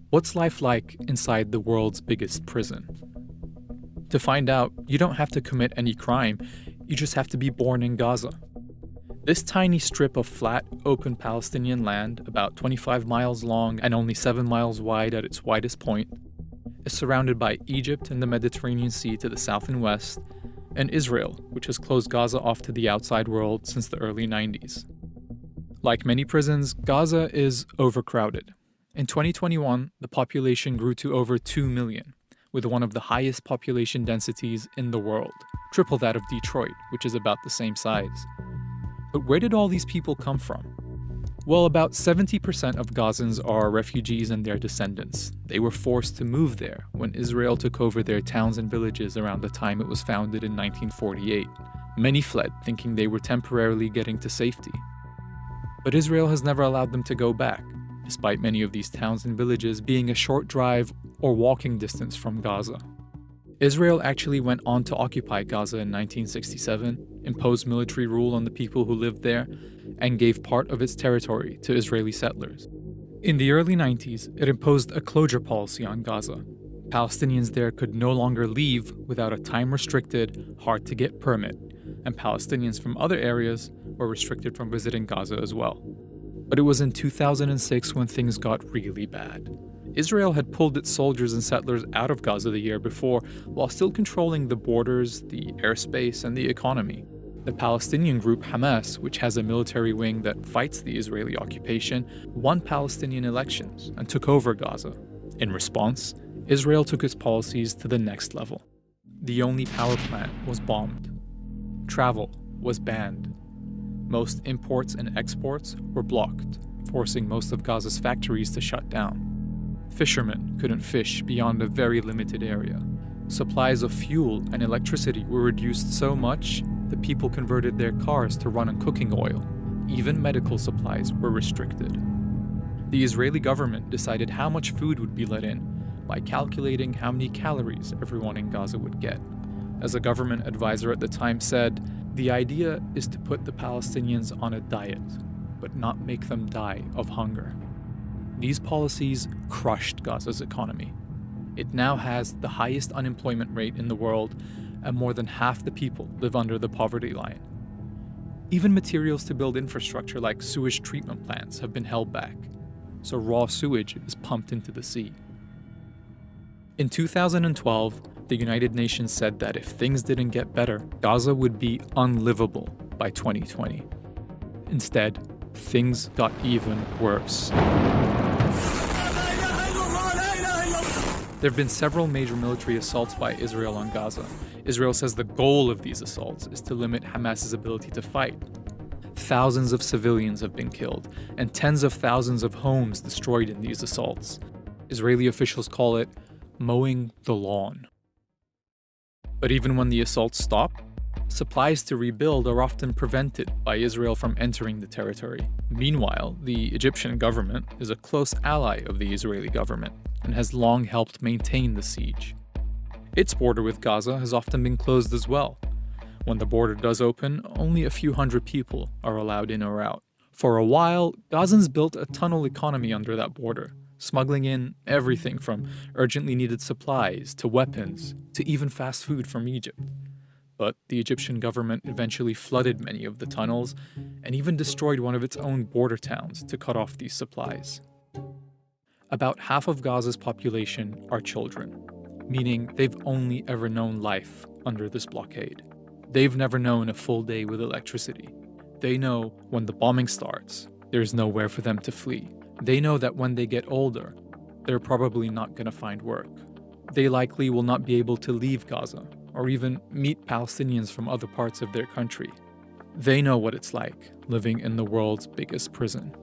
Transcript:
What's life like inside the world's biggest prison? To find out, you don't have to commit any crime, you just have to be born in Gaza. This tiny strip of flat, open Palestinian land, about 25 miles long and only 7 miles wide at its widest point, is surrounded by Egypt and the Mediterranean Sea to the south and west, and Israel, which has closed Gaza off to the outside world since the early 90s. Like many prisons, Gaza is overcrowded. In 2021, the population grew to over 2 million, with one of the highest population densities in the world, triple that of Detroit, which is about the same size. But where did all these people come from? Well, about 70% of Gazans are refugees and their descendants. They were forced to move there when Israel took over their towns and villages around the time it was founded in 1948. Many fled, thinking they were temporarily getting to safety. But Israel has never allowed them to go back, despite many of these towns and villages being a short drive or walking distance from Gaza. Israel actually went on to occupy Gaza in 1967, imposed military rule on the people who lived there, and gave part of its territory to Israeli settlers. In the early 90s, it imposed a closure policy on Gaza. Palestinians there could no longer leave without a time-restricted, hard-to-get permit, and Palestinians from other areas were restricted from visiting Gaza as well. But it was in 2006 when things got really bad. Israel had pulled its soldiers and settlers out of Gaza the year before, while still controlling the borders, the airspace, and the economy. The Palestinian group Hamas, which has a military wing that fights the Israeli occupation, won Palestinian elections and took over Gaza. In response, Israel took its policies to the next level. The only power plant was bombed. Travel was banned. Most imports and exports were blocked, forcing most of Gaza's factories to shut down. Fishermen couldn't fish beyond a very limited area. Supplies of fuel and electricity were reduced so much that people converted their cars to run on cooking oil. Even medical supplies were restricted. The Israeli government decided how much food would be let in by calculating how many calories everyone in Gaza would get. As a government advisor at the time said, the idea is to put the Palestinians on a diet, but not make them die of hunger. These policies crushed Gaza's economy. It now has the highest unemployment rate in the world, and more than half the people live under the poverty line. Even materials to build infrastructure like sewage treatment plants have been held back, so raw sewage is pumped into the sea. In 2012, the United Nations said that if things didn't get better, Gaza would be unlivable by 2020. Instead, things got even worse. There have been several major military assaults by Israel on Gaza. Israel says the goal of these assaults is to limit Hamas's ability to fight. Thousands of civilians have been killed, and tens of thousands of homes destroyed in these assaults. Israeli officials call it mowing the lawn. But even when the assaults stop, supplies to rebuild are often prevented by Israel from entering the territory. Meanwhile, the Egyptian government is a close ally of the Israeli government and has long helped maintain the siege. Its border with Gaza has often been closed as well. When the border does open, only a few hundred people are allowed in or out. For a while, Gazans built a tunnel economy under that border, smuggling in everything from urgently needed supplies to weapons to even fast food from Egypt. But the Egyptian government eventually flooded many of the tunnels and even destroyed one of its own border towns to cut off these supplies. About half of Gaza's population are children, meaning they've only ever known life under this blockade. They've never known a full day with electricity. They know when the bombing starts, there's nowhere for them to flee. They know that when they get older, they're probably not going to find work. They likely will not be able to leave Gaza or even meet Palestinians from other parts of their country. They know what it's like living in the world's biggest prison.